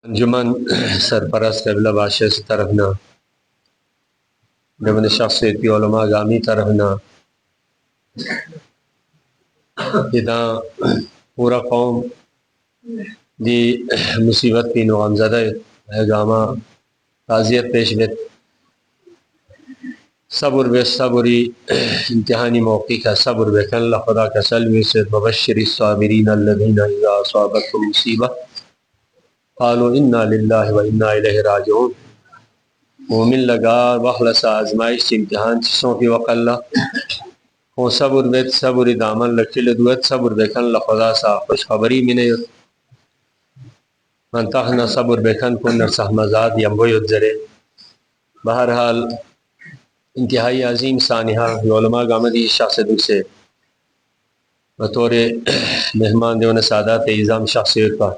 انجمن سرپرست قبلہ بادشاہ سے طرف نہ جمن شخصیتی علماء گامی طرف نہ جداں پورا قوم دی مصیبت کی نو غمزدہ گاما تعزیت پیش بیت صبر بے صبری امتحانی موقع کا صبر بے کن اللہ خدا کا سلوی سے ببشر الصابرین الذین اذا اصابتهم مصیبہ قالوا انا للہ و انا الیہ راجعون. مومن لگا وخلص آزمائش امتحان چیزوں کی وقت اللہ وہ صبر بیت صبر دامن لکل دوت صبر بے کن اللہ خدا سا خوش خبری میں منتخنا صبر بے کن کن نرسح مزاد یمبویت زرے. بہرحال انتہائی عظیم سانحہ علماء گامدی شخص دل سے بطور مہمان دیون سادات اعظام شخصیت کا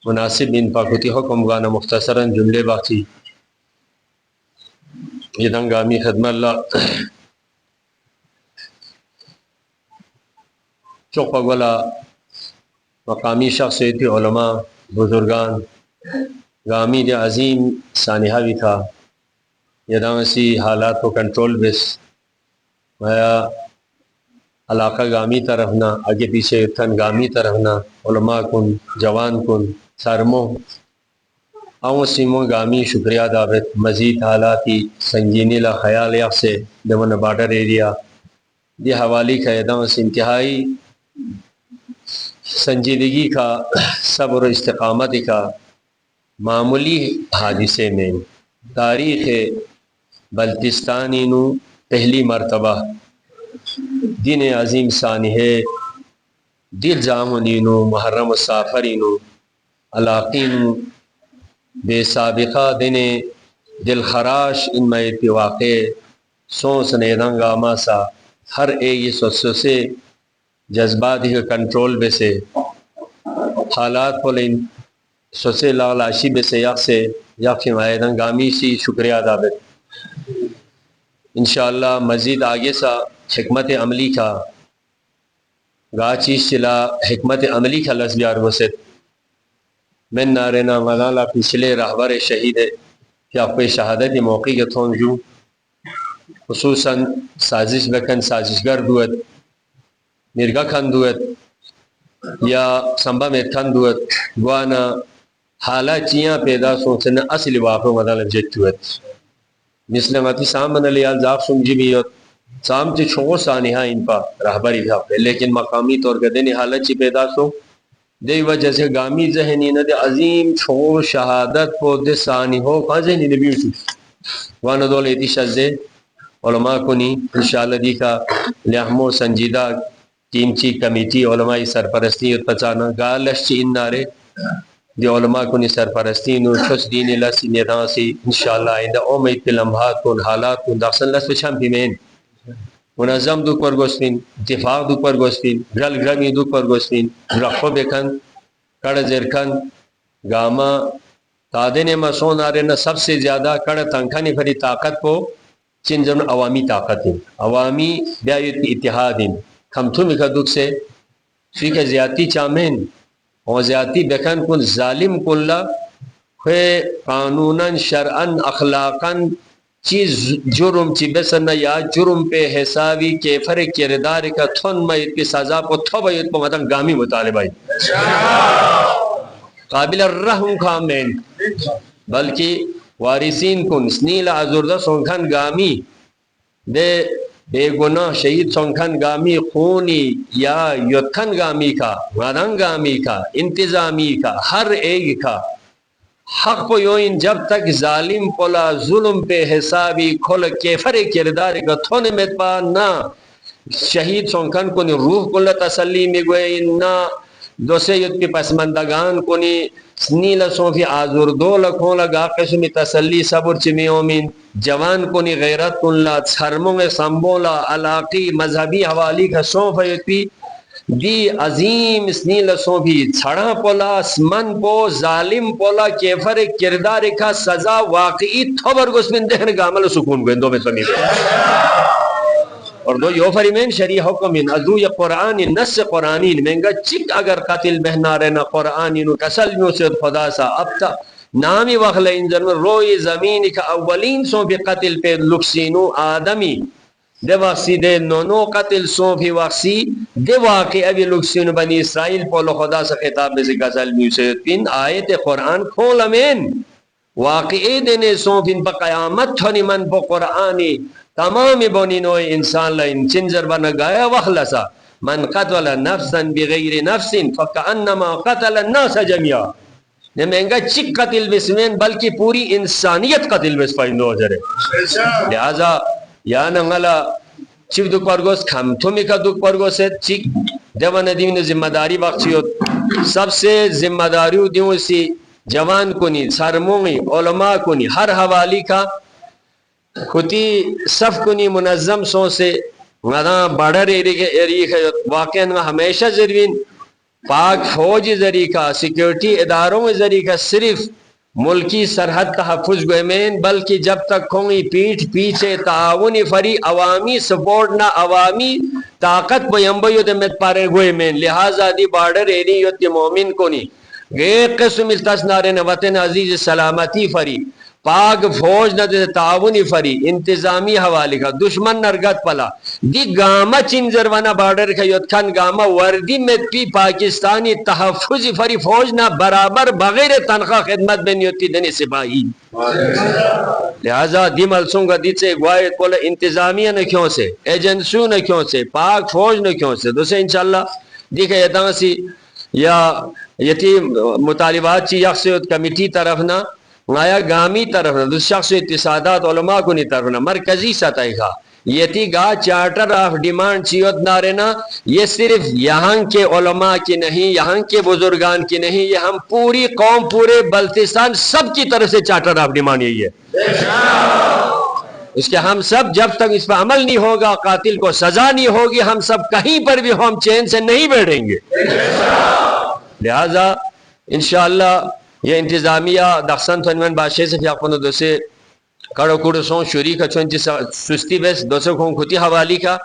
مناسب ان پاکوتی حکم گانا مختصراً جملے باقی یہ دنگامی خدمت اللہ چوک پگولا مقامی شخصیتی علماء بزرگان گامی دے عظیم سانحہ بھی تھا. یداں سی حالات کو کنٹرول بس مایا علاقہ گامی طرف نہ آگے پیچھے تھن گامی طرف نہ علماء کن جوان کن سرمو او سیمو گامی شکریہ دعوت مزید حالاتی سنگینی لا خیال یق سے دمن بارڈر ایریا دی حوالی کا یداں سے انتہائی سنجیدگی کا صبر و استقامت کا معمولی حادثے میں تاریخ بلتستانی نو پہلی مرتبہ دین عظیم سانحے دل جامنی نو محرم سافری نو علاقین بے سابقہ دن دل خراش ان میں اتواقع سونس نیدنگا ماسا ہر ایک سوسو سے جذبات ہی کنٹرول بے سے حالات کو لین سوسے لاشی بے سے یک حمایتن گامی سی شکریہ دعوت انشاءاللہ مزید آگے سا حکمت عملی کا گا چیز چلا حکمت عملی کا لفظ بیار وسط من نارینا ملالا پچھلے رہبر شہید کہ آپ کو شہادت موقع کے تھون جو خصوصاً سازش بکن سازشگر دوت مرگا کھن دوت یا سمبا میں کھن دوت گوانا حالا چیاں پیدا سوچنا اصل واقع مدال جت دوت مثل ماتی سام من لیال زاق سنجی بیوت سام چی چھو سانحہ ان پا رہبری بھی حق لیکن مقامی طور پر دینی حالت چی پیدا سو دی وجہ سے گامی ذہنی نا دے عظیم چھو شہادت کو دے سانحوں کا ذہنی نبیو چو وانا دول ایتی شزدے علماء کنی انشاءاللہ دی کا لحمو سنجیدہ ٹیم چی کمیٹی علماء سرپرستی پچانا گالش چی ان نارے دی علماء کنی سرپرستی نو چھس دین اللہ سی نیدان سی انشاءاللہ آئندہ اومید پی لمحات کن حالات کن داخسن لس پچھم پی مین منظم دو پر گوستین اتفاق دو پر گوستین گل گرمی دو پر گوستین رخو بکن کڑ زرکن گاما تادن مسون آرے سب سے زیادہ کڑ تنکھنی پھری طاقت کو چنجن عوامی طاقت ہیں عوامی بیایت اتحاد ہیں کھمتو مکہ دکھ سے سوی کہ زیادتی چامین اور زیادتی بکن کن ظالم کن لا خوی قانوناً شرعاً اخلاقاً چیز جرم چی بسن یا جرم پہ حسابی کیفر کردار کا تھن مائد کی سزا کو تھو بایت کو مدن گامی مطالبائی قابل الرحم کامین بلکہ وارثین کن سنیل عزردہ سنکھن گامی دے بے گناہ شہید سنکھن گامی خونی یا یتکن گامی کا مدن گامی کا انتظامی کا ہر ایک کا حق کو یوین جب تک ظالم پلا ظلم پہ حسابی کھل کیفر کردار کا تھونے میں پا نا شہید سنکھن کنی روح کل تسلی میں گوئے نا دو سید کی پسمندگان کنی سنیل سونفی آزور دو لکھوں لگا قسمی تسلی صبر چمی اومین جوان کنی غیرت کن لا سرموں میں سنبولا علاقی مذہبی حوالی کا سونف پی دی عظیم سنیل سونفی چھڑا پولا اسمن پو ظالم پولا کیفر کردار کا سزا واقعی تھوبر گسمن دہن گامل سکون گوئن دو میں سمی اور دو یو فریمین شریع حکمین ازو یا قرآن نس قرآنین منگا چک اگر قتل بہنا رہنا قرآنینو کسل میوسید خدا سا اب تا نامی وخل انجر میں روی زمین کا اولین سو بھی قتل پہ لکسینو آدمی دے وقسی دے نونو قتل سو بھی وقسی دے واقعی ابھی لکسینو بنی اسرائیل پولو خدا سا خطاب میں سے کسل میوسید پین آیت قرآن کھول امین واقعی دینے سو پین پا قیامت تھونی من پا قرآنی تمامی بونی نوئی انسان لائن چنجر بنا گایا وخلصا من قتل نفسا بغیر نفس فکأنما قتل الناس جميعا نمینگا چک قتل بسمین بلکہ پوری انسانیت قتل بس پائندو جرے لہذا یا ننگلا چیف دک پرگوز کھم تمی کا دک پرگوز ہے چک دیوان دیوین ذمہ داری بخشیو سب سے ذمہ داریو دیو سی جوان کنی سرمونی علماء کنی ہر حوالی کا خودی صف کنی منظم سو سے غداں بڑھر ایریک واقعا ہمیشہ ضرورین پاک فوج ذریعہ سیکیورٹی اداروں ذریعہ صرف ملکی سرحد تحفظ گوئمین بلکہ جب تک کھونگی پیٹھ پیچھے تعاونی فری عوامی سپورٹ نہ عوامی طاقت بیمبیو دے مت پارے گوئمین لہذا دی بارڈر ایریو تی مومن کنی غیر قسم التسنار وطن عزیز سلامتی فری پاک فوج نہ دے تعاونی فری انتظامی حوالی کا دشمن نرگت پلا دی گاما چنزروانا بارڈر کا یدکھن گاما وردی میں پی پاکستانی تحفظ فری فوج نہ برابر بغیر تنخواہ خدمت میں نیوتی دنی سپاہی لہذا دی ملسوں گا دیت سے گوائے کولا انتظامیہ نے کیوں سے ایجنسیوں نے کیوں سے پاک فوج نے کیوں سے دوسرے انشاءاللہ دیکھیں یتاں سی یا یتی مطالبات چی یکسیت کمیٹی طرف نہ آیا گامی طرف نہ دو شخص اتصادات علماء کو نہیں طرف نہ مرکزی سطح کا یتی گا چارٹر آف ڈیمانڈ چیوت نارینا یہ صرف یہاں کے علماء کی نہیں یہاں کے بزرگان کی نہیں یہ ہم پوری قوم پورے بلتستان سب کی طرف سے چارٹر آف ڈیمانڈ یہی ہے اس کے ہم سب جب تک اس پر عمل نہیں ہوگا قاتل کو سزا نہیں ہوگی ہم سب کہیں پر بھی ہم چین سے نہیں بیٹھیں گے لہذا انشاءاللہ یہ انتظامیہ دخصن تنوین بادشاہ سے فیاقون دو سے کڑو کڑو سون شوری کا چونچی سستی بیس دو سے کھون کھوتی حوالی کا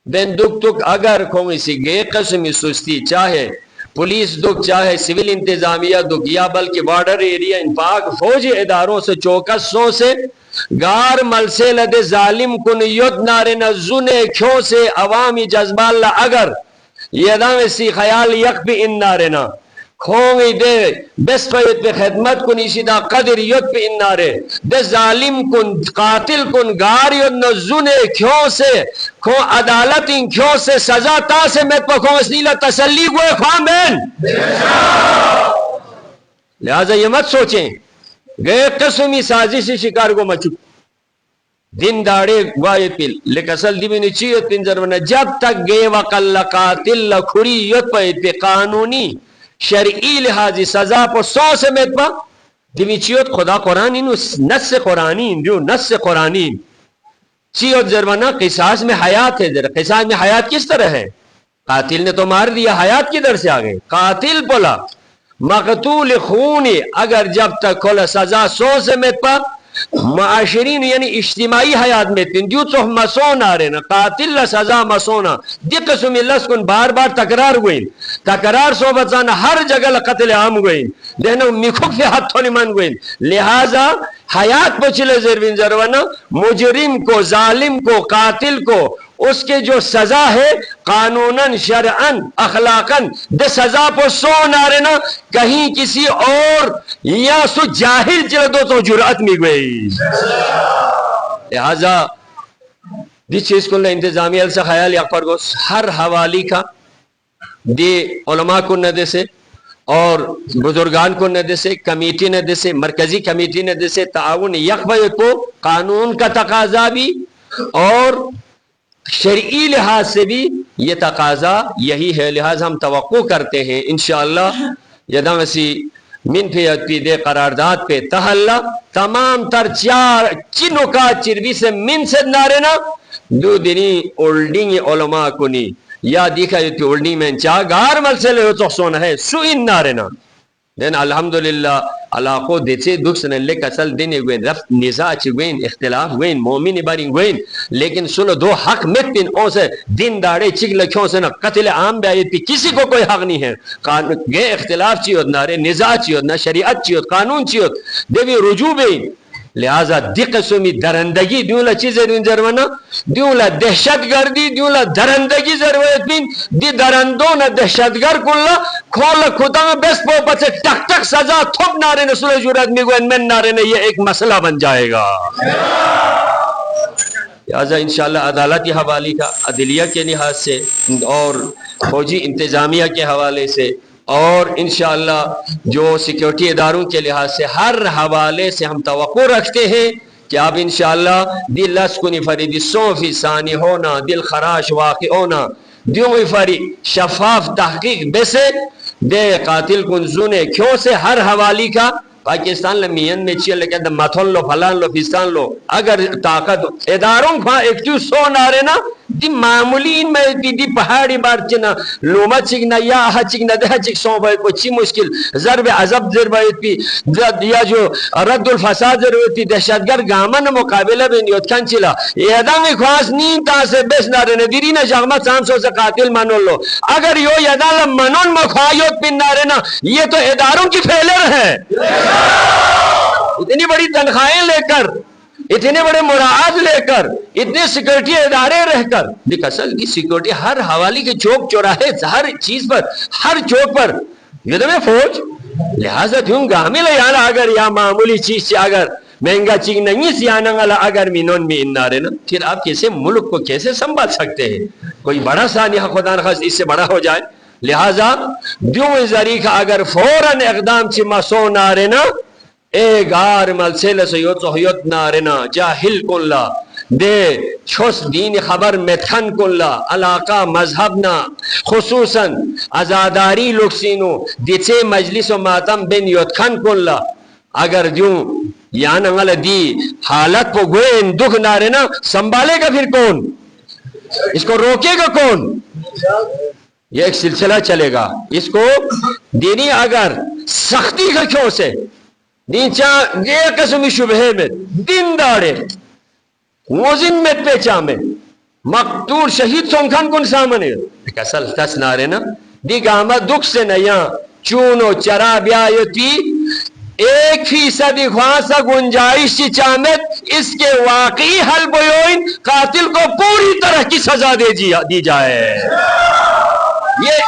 بین دک تک اگر کھون اسی گئے قسمی سستی چاہے پولیس دک چاہے سیول انتظامیہ دک یا بلکہ بارڈر ایریا ان پاک فوجی اداروں سے چوکس سو سے گار ملسے لدے ظالم کن ید نارن زنے کیوں سے عوامی جذبہ اللہ اگر یہ دام اسی خیال یک بھی ان نارنا کھونگی دے بس فیت پہ خدمت کن اسی دا قدر ید پہ ان نارے دے ظالم کن قاتل کن گار ید نزنے کیوں سے کھون عدالت ان کیوں سے سزا تا سے میں پہ کھون اسلیلہ تسلی گوئے خواہ بین لہذا یہ مت سوچیں گئے قسمی سازشی شکار کو مچک دن داڑے گوائے پل لکسل دی میں چیت پنزر ونہ جب تک گئے وقل قاتل لکھوری یت پہ قانونی شرعی لحاظی سزا پر 100 سے میت پا دیوی چیوت خدا قرآنی نس قرآنی جو نس قرآنی چیوت زرمانہ قصاص میں حیات ہے قصاص میں حیات کس طرح ہے قاتل نے تو مار دیا حیات کی در سے آگئے قاتل پولا مقتول خونی اگر جب تک کھولا سزا 100 سے میت پا معاشرین یعنی اجتماعی حیات میں تندیو تو مسون آ رہے نا قاتل سزا مسونا دی قسم اللہ سکن بار بار تکرار گوئیں تکرار صحبتانا ہر جگہ قتل عام گوئیں دیکھنا مکھوک فی حد تھولی من گوئیں لہذا حیات پچھلے زروین زروانا مجرم کو ظالم کو قاتل کو اس کے جو سزا ہے قانوناً شرعاً اخلاقاً دے سزا پر 100 نارنا کہیں کسی اور یا سو جاہل چلدو تو جرعت میں گئی لہذا دی چیز کو اللہ انتظامی سے خیال یا پرگوس ہر حوالی کا دی علماء کو ندے سے اور بزرگان کو ندے سے کمیٹی ندے سے مرکزی کمیٹی ندے سے تعاون یکبے کو قانون کا تقاضا بھی اور شرعی لحاظ سے بھی یہ تقاضا یہی ہے لہذا ہم توقع کرتے ہیں انشاءاللہ یدہ وسی من پی دے قرارداد پہ تحلہ تمام تر چنکات چربی سے من سے نارنا دو دنی اولڈنگ علماء کنی یا دیکھا جاتی اولڈنگ میں چاہ گار مل سے لے تو سونا ہے سو ان نارنا دین الحمدللہ علاقو دیچے دکسن لے کسل دینے گوین رفت نزاع چی گوین اختلاف گوین مومن بارین گوین لیکن سنو دو حق مت پین او سے دن داڑے چک لکھوں سے نا قتل عام بیایت پی کسی کو کوئی حق نہیں ہے گئے اختلاف چی ہوت نارے نزاع چی ہوت نا شریعت چی ہوت قانون چی ہوت دیوی رجوع بین لہذا دی قسمی درندگی دیولا چیزیں دین زروانا دیولا دہشت گردی دیولا درندگی ضرورت بین دی درندون دہشت گر کلا کھول کھتا بس پو پچھے ٹک ٹک سزا تھوب نارے نسول جورت میں گوین من نارے نے یہ ایک مسئلہ بن جائے گا لہذا انشاءاللہ عدالتی حوالی کا عدلیہ کے لحاظ سے اور فوجی انتظامیہ کے حوالے سے اور انشاءاللہ جو سیکیورٹی اداروں کے لحاظ سے ہر حوالے سے ہم توقع رکھتے ہیں کہ آپ انشاءاللہ دل لسکنی فریدی صوفی ثانی ہونا دل خراش واقع ہونا دیوی فری شفاف تحقیق بسے دے قاتل کنزونے کیوں سے ہر حوالی کا پاکستان لمین میں چیئے لیکن دا ماتھون لو پھلان لو فیستان لو اگر طاقت اداروں کھاں ایک جو سو نارے نا دی معمولین میں دی پہاڑی بار چنا لوما چکنا یا آہا چکنا دہا چک سو باید کو چی مشکل ضرب عذب ضربایت پی یا جو رد الفساد ضرورت پی دہشتگر گامن مقابلہ بین یوت کھن چلا یہ ادانگی خواست نین تا سے بیس نارے نا دیری نا شغمت سامسو سے قاتل منو لو اگر یو یدان لمنون مخوایوت پین نارے نا یہ تو اداروں کی فیلر ہے اتنی بڑی تنخواہیں لے کر اتنے بڑے مراعات لے کر اتنے سیکورٹی ادارے رہ کر دیکھ اصل کی سیکورٹی ہر حوالی کے چوک چوراہے ہر چیز پر ہر چوک پر یہ تو میں فوج لہذا دوں گامی لے یانا اگر یا معمولی چیز سے اگر مہنگا چیز نہیں سیانا گا اگر مینون میں انارے نا پھر آپ کیسے ملک کو کیسے سنبھال سکتے ہیں کوئی بڑا سانیہ خدا نخواست اس سے بڑا ہو جائے لہذا دیوں ذریعہ اگر فوراً اقدام چی مسو نارے نا اے گار ملسل سیوت سحیوت نارنا جاہل کن لا دے چھوس دین خبر متخن کن لا علاقہ مذہبنا خصوصاً ازاداری لکسینو دیچے مجلس و ماتم بین یوتخن کن لا اگر دیوں یانا غل دی حالت کو گوئن دکھ نارنا سنبھالے گا پھر کون اس کو روکے گا کون یہ ایک سلسلہ چلے گا اس کو دینی اگر سختی کا کیوں سے نیچا یہ قسمی شبہ میں دن داڑے موزن میں پیچا میں مقتول شہید سنکھن کن سامنے ایک اصل تس نارے نا دی گاما دکھ سے نیا چونو چرا بیایتی 1% خواصہ گنجائش کی چامت اس کے واقعی حل بیوئن قاتل کو پوری طرح کی سزا دی جائے یہ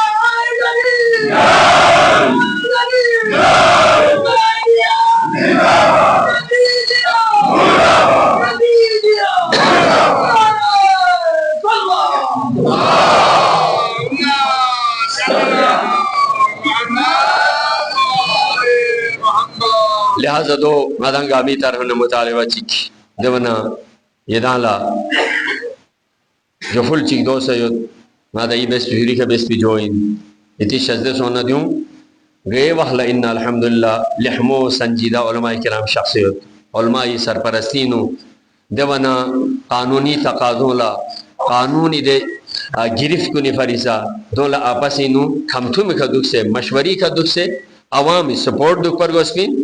لہذا دو مدنگ آمی طرح نے مطالبہ چک دونا یہ دالا جو فل چک دو سیود مادا ای بیس پیوری کا بیس پی جوئن اتی شجدے سونا دیوں گئے وحلا ان الحمدللہ لحمو سنجیدہ علماء کرام شخصیت علماء سرپرستینو دونا قانونی تقاضوں لا قانونی دے گرفت کنی فریسا دولا آپسینو کھمتو میں کا دکھ سے مشوری کا دکھ سے عوامی سپورٹ دکھ پر گوسپین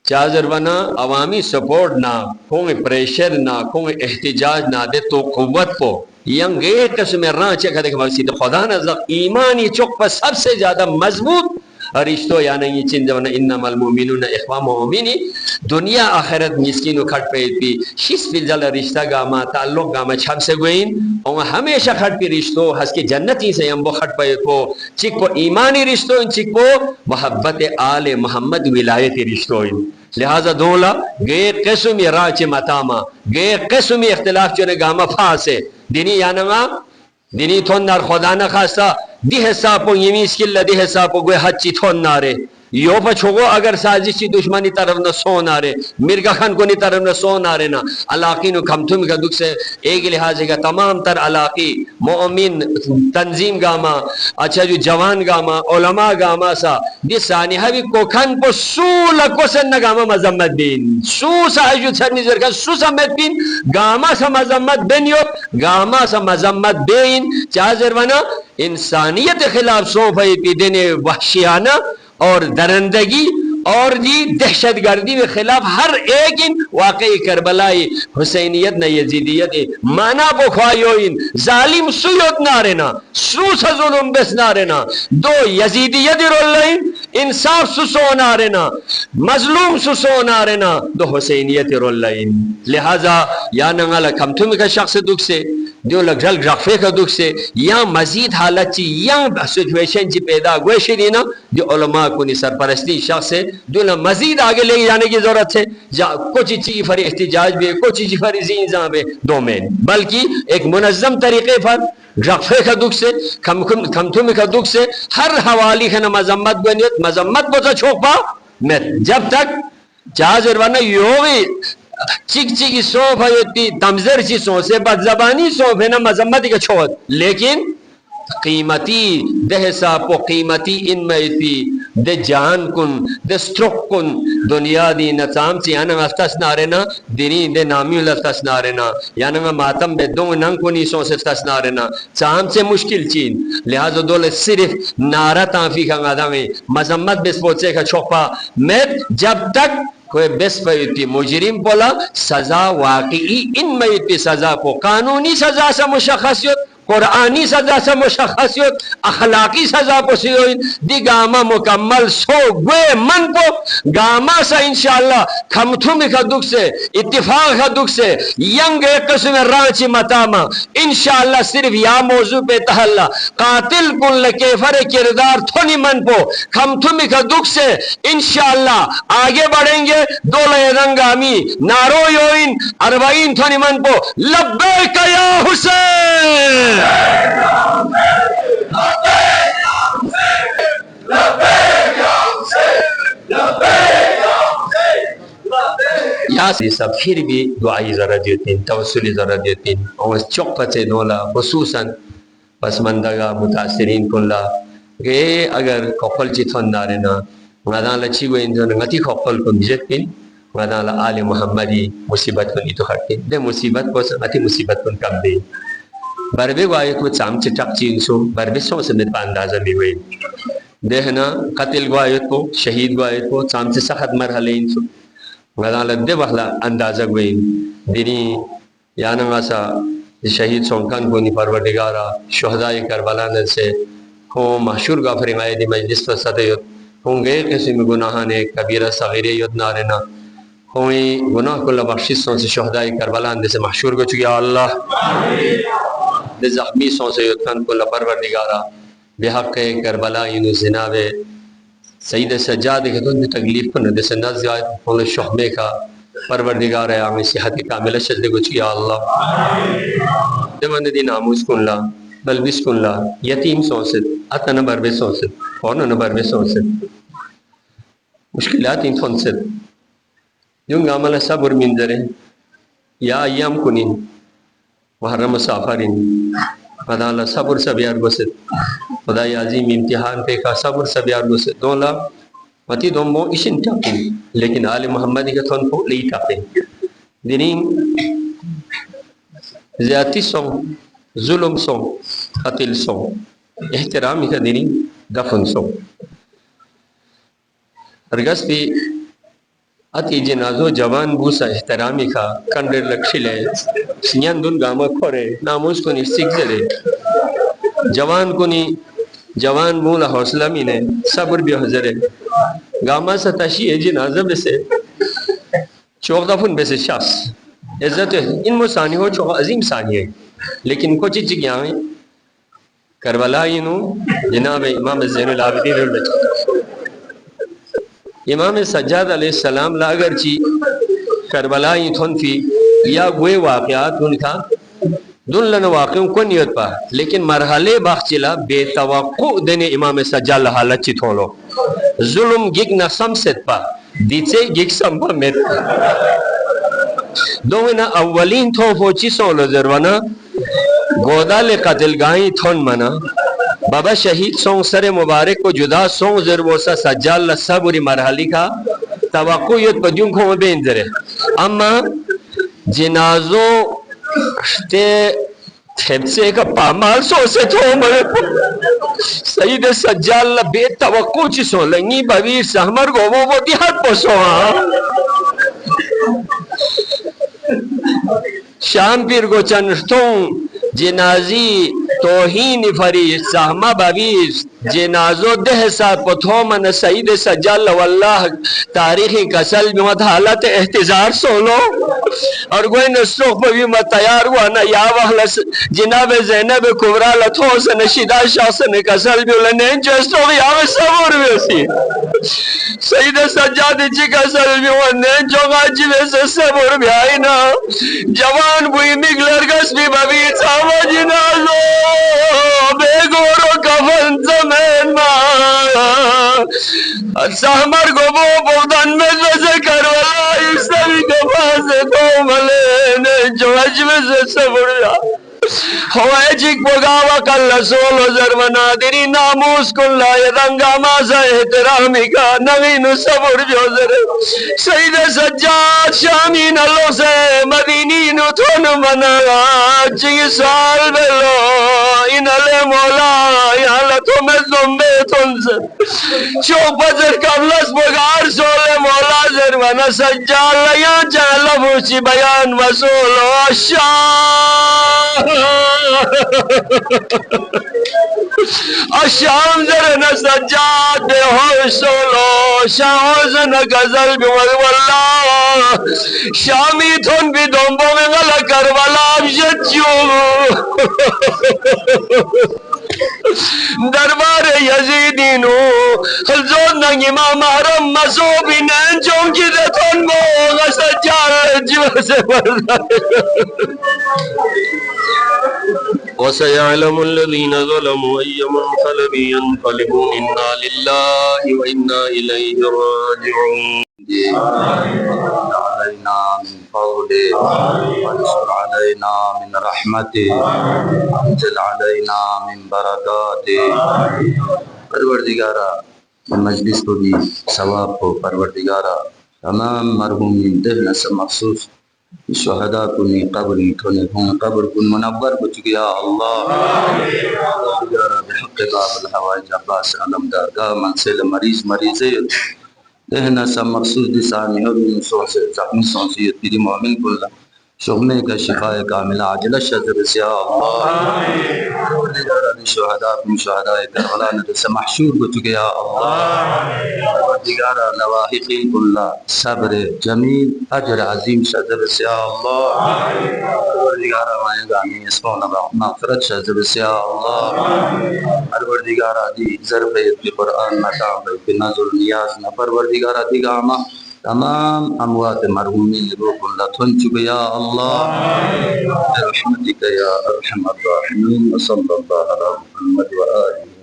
چازر بنا عوامی سپورٹ نہ کوئی پریشر نہ کوئی احتجاج نہ دے تو قوت پو ینگ ایک قسم رانچے کھا دیکھ مقصد خدا نزق ایمانی چک پر سب سے زیادہ مضبوط رشتو یا نہیں چند جوانا انما المومنون اخوام مومنی دنیا آخرت مسکین و کھٹ پہ پی شیس فی جل رشتہ گاما تعلق گاما چھم سے گوئین اور ہمیشہ کھٹ پی رشتو ہس کے جنتی سے ہم وہ کھٹ پہ پو چک پو ایمانی رشتو ان چک پو محبت آل محمد ولایت رشتو ان لہذا دولا گئے قسمی راچ متاما گئے قسمی اختلاف چونے گاما پھاسے دینی یانگا دینی تھون نار خدا نخواستا دی حسابوں یمی اسکل دی حسابوں گوئے حد چی تھون نارے یو پا چھوگو اگر سازش چی دشمنی طرف نہ سو نارے مرگا خان کو نی طرف نہ سو نارے نا علاقی نو کھمتم کا دکھ سے ایک لحاظے کا تمام تر علاقی مومن تنظیم گاما اچھا جو جوان گاما علماء گاما سا دی سانیہ بھی کوکھن پو سو لکو سن گاما مذمت بین سو سا جو سر نظر کا سو سمت بین گاما سا مذمت بین یو گاما سا مذمت بین چاہزر ونا انسانیت خلاف سو پھائی پی دینے وحشیانہ اور درندگی اور جی دہشت گردی کے خلاف ہر ایک ان واقعی کربلائی حسینیت نہ یزیدیت مانا بخوایوین ظالم سویت نارنا سوس ظلم بس نارنا دو یزیدیت رولین انصاف سسو نارنا مظلوم سسو نارنا دو حسینیت رولین. لہذا یا ننگالا کمتومی کا شخص دکھ سے دیو لگل رفے کا دکھ سے یا مزید حالت چی یا سچویشن چی پیدا گوشی دینا جو علماء کو نی سرپرستی شخص ہے جو مزید آگے لے جانے کی ضرورت ہے. کچھ چیز پر احتجاج بھی کچھ چیز پر زینزاں بھی دو میں بلکہ ایک منظم طریقے پر رفے کا دکھ سے کمتومی کا دکھ سے ہر حوالی کا مذمت بنیت مذمت بہت چھوپا میں جب تک جاز ورنہ یوگی چک چکی سوف ہے تمزر چی سوف سے بد زبانی سوف ہے نا مذمتی کا چھوت لیکن قیمتی دہ ساپو قیمتی ان میں تھی دے جان کن دے سترک کن دنیا دی نظام چی یعنی افتس نارنا دینی دے نامیو لفتس نارنا یعنی ماتم بے دونگ ننگ کنی سو سے افتس نارنا چاہم سے مشکل چین لہذا دولے صرف نارا تانفی کا گادا میں مذمت بس پوچھے کا چھوپا میں جب تک کوئی بس پیتی مجرم بولا سزا واقعی ان میں تی سزا کو قانونی سزا سے مشخصیت قرآنی سزا سے مشخصیت اخلاقی سزا کو سیوئین دی گاما مکمل سو گوے من کو گاما سا انشاءاللہ کھمتھومی کا دکھ سے اتفاق کا دکھ سے ینگ ایک قسم رانچی متاما انشاءاللہ صرف یا موضوع پہ تحلہ قاتل کن لکیفر کردار تھونی من پو کھمتھومی کا دکھ سے انشاءاللہ آگے بڑھیں گے دولے رنگامی نارو یوئین 40 تھونی من پو لبیک یا حسین یا سب پھر بھی دعائی ضرورت دیتے ہیں توسلی ضرورت دیتے ہیں اور چوکت سے دولا خصوصاً پسماندگا متاثرین کلا کہ اگر کفل چی تھون نارنا غدان لچی گو انجون غتی کفل کو بجت کن غدان آل محمدی مصیبت کن ایتو خرکن دے مصیبت کو غتی مصیبت کن کم دے بربے کو آیت کو چام چٹک چین سو بربے سو سمت پا اندازہ بھی ہوئی دیکھنا قتل کو آیت کو شہید کو آیت کو چام سے سخت مرحلین سو غدان دے بخلا اندازہ ہوئی دینی یانا غاسا شہید سونکان کو نی پروردگارا شہدائی کربلان سے ہوں محشور غافرین آیدی مجلس پر صدیت ہوں گئے قسم گناہانے کبیرہ صغیرے یود نارنا ہوئی گناہ کل بخشیصوں سے شہدائی کربلان سے محشور کو چکی اللہ دے زخمی سوں سے یدکن کو پروردگارا بے حق کربلا اینو زناب سید سجاد کے دن تکلیف کو ندے سے نزد آئے شہمے کا پروردگارا آمی صحت کاملہ شدے کو چکی اللہ دے مند دی ناموز کن لا بلوس کن لا یتیم سوں سے اتا نبر بے سوں سے فورنا نبر بے سوں سے مشکلات ان فون سے جنگ عمل صبر من درے یا ایام کنین محرم مسافرین خدا اللہ صبر سے بیار گوست خدای عظیم امتحان پہ کا صبر سے بیار گوست دولا متی دومو اشن ٹاپین لیکن آل محمدی کا تھون کو لی ٹاپین دینین زیادتی سوں ظلم سوں قتل سوں احترامی کا دینین دفن سوں ارگس بھی اتی جنازو جوان بوسا احترامی کا کنڈر لکشلے سنیان دن گاما کھورے ناموز کنی سکھ زدے جوان مولا حوصلہ مینے صبر بھی حضرے گاما سا تشیئے جنازہ بسے چوک دفن بسے شخص عزت ان مو ثانی ہو چوک عظیم ثانی ہے لیکن کچھ چکی آئیں کربلائی نو جناب امام زین العابدین البچہ امام سجاد علیہ السلام لاگر چی کربلائی تھن فی یا گوئے واقعات ان کا دن لن واقعوں کو نیت پا لیکن مرحلے باق چلا بے توقع دینے امام سجاد حالت چی تھولو ظلم گگ نسم ست پا دیچے گگ سم پا میت دونا اولین تھو فوچی سولو ذرونا گودا لے قتل گائیں تھن منا بابا شہید سونگ سر مبارک کو جدا سونگ ذروسا سجال لسا بری مرحلی کا توقع یود پدیوں کو بین ذرے اما جنازوں تے تھیب سے کا پامال سو سے تھو مرے سید سجال بے توقع چی سو لنگی بویر سہمر گو وہ دیہت پسو ہاں شام پیر گو چنشتوں جنازی توہین فریش سہمہ بویر جنازو دہ سا پتھو من سید سجال واللہ تاریخی کسل بیمت حالت احتضار سولو اور گوئی نسخ بوی میں تیار ہوا نا یا وحل جناب زینب کبرا لتھو سے نشیدہ شخص نے کسل بیو لنین جو اسلوگ یا میں سبور بیوسی سید سجاد چی کسل بیو لنین جو غاجی میں سے سبور بیائی نا جوان بوئی مگلر گس بی ببی ساما جنازو بے گورو کفن زمین ما سہمر گو بو بودن میں سے کروالا اس نبی کفا سے تو ملے جو عجب سے سبر جا ہوئے چک بگاوا کل رسول و ذر و نادری ناموس کن لائے رنگا ماسا احترامی کا نغین سبر جو ذر سید سجاد شامین اللہ سے مدینین تون منا چی سال بلو ان علی مولا یا لتو میں زمبے تن سے چوک بزر کبلس بگار سول مولا ذر و نسجال لیا چاہلا بوچی بیان مسول و اشان اشام ذر نسجاد دے ہوش سولو شاہوز نگزل بیول واللہ شامی تھن بھی دومبوں میں غلق کروالا ابشت چیوں دربار یزیدینو خلزون ننگی ما محرم مسوبی نین چونکی دے تھن موغا سجال جو سے بردائے وَسَيَعْلَمُ الَّذِينَ ظَلَمُوا أَيَّ مُنْقَلَبٍ يَنْقَلِبُونَ إِنَّا لِلَّهِ وَإِنَّا إِلَيْهِ رَاجِعُونَ علينا من فضله وانشر علينا من رحمته انزل علينا من بركاته پروردگارا مجلس کو بھی ثواب کو پروردگارا تمام مرحومین دہنا سے مخصوص شہداء کنی قبری کنی ہوں قبر کن منور بچ گیا اللہ بحق باب الحوائج عباس علمدار گاہ منسل مریضے دہنا سا مخصوص دسانی اور انسوں سے زخمی سونسیت تیری مومن کل شغمے کا شفاء کاملہ عجلہ شذر سیا اللہ شہداء اپنی شہداء کربلا نے سے محشور بچ گیا اللہ دیگارہ نواحقی کل صبر جمیل اجر عظیم شذر سیا اللہ دیگارہ مائیں گانی اسموں مغفرت شذر سیا اللہ پروردگارہ دی ضربیت قرآن مطاب پی نظر نیاز نہ پروردگارہ دیگامہ تمام اموات مرحومین روح اللہ تھن چکے یا اللہ برحمتک یا ارحم الراحمین وصلی اللہ علی محمد و آلہ